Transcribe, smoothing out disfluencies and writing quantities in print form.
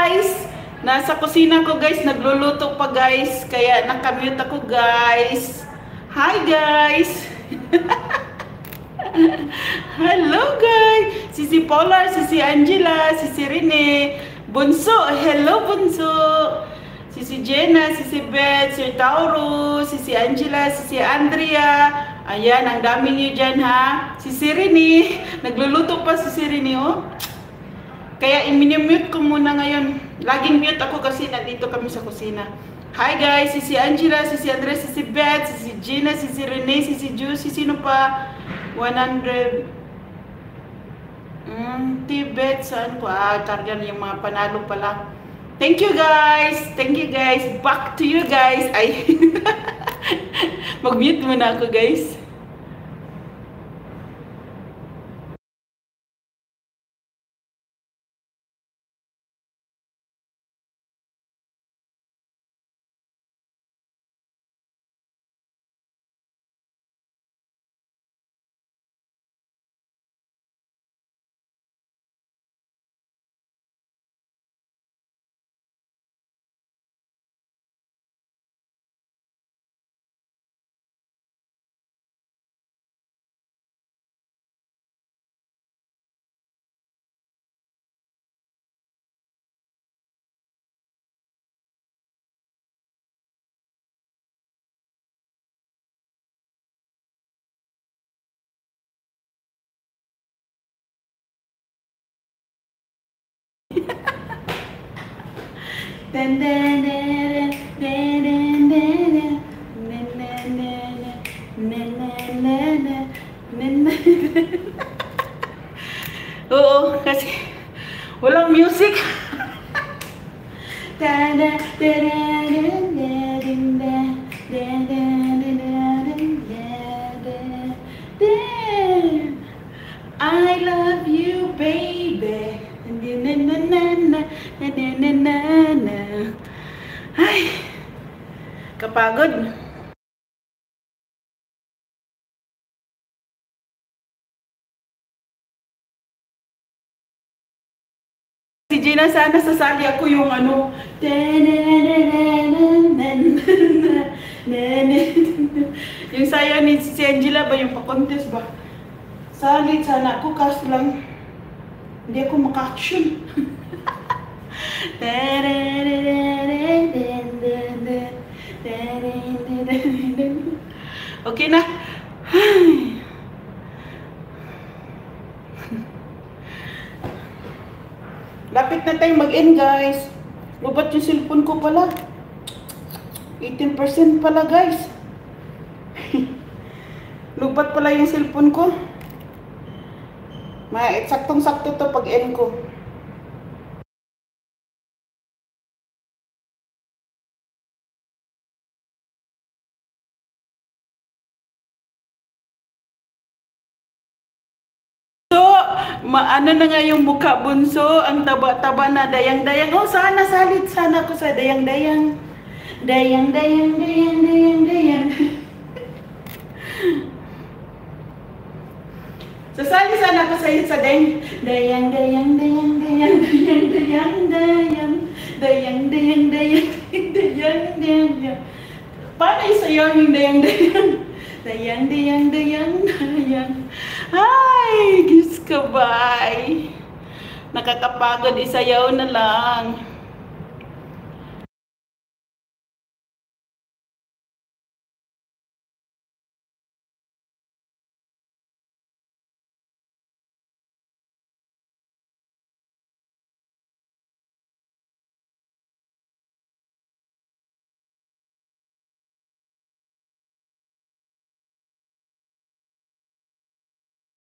guys! Nasa kusina ko guys, nagluluto pa guys, kaya nakamute ako guys. Hi guys! Hello guys! Sisi Polar, Sisi Angela, Sisi Rene, Bunso, hello Bunso! Sisi Jenna, Sisi Beth, Sir Tauro, Sisi Angela, Sisi Andrea. Ayan, ang dami niyo dyan ha. Sisi Rene, nagluluto pa Sisi Rene oh. Kaya i-mute ko muna ngayon. Laging mute ako kasi nandito kami sa kusina. Hi guys, Sisi Angela, Sisi Andrea, Sisi Beth, Sisi Gina, Sisi Rene, Sisi Juicy, sino pa? 100 Tibet, saan po? Targan yung mga panalo pala. Thank you guys. Thank you guys. Back to you guys. Ay, mag-mute muna ako guys. Oo, kasi walang music. I love you, baby. Ay, kapagod. Si Gina, sana sasali ako yung ano. Yung saya ni si Angela ba, yung pa-contest ba? Salit sana ako, kaso lang hindi ako maka-action. Okay na. Lapit na tayong mag-end guys. Lubat yung cellphone ko pala. 18% pala guys. Lubat pala yung cellphone ko. Saktong-sakto to pag-end ko. Ano na nga yung mukha Bunso, ang taba-taba na dayang-dayang. Oh, sana salit sana ako sa dayang-dayang. Dayang-dayang, dayang-dayang. Sasali sana ako sa dayang. Dayang-dayang, dayang-dayang, dayang-dayang, dayang. Dayang-dayang, dayang-dayang, dayang. Paano isayaw yung dayang-dayang? Dayang-dayang, dayang-dayang. Ay, Diyos ko, bye. Nakakapagod, isayaw na lang.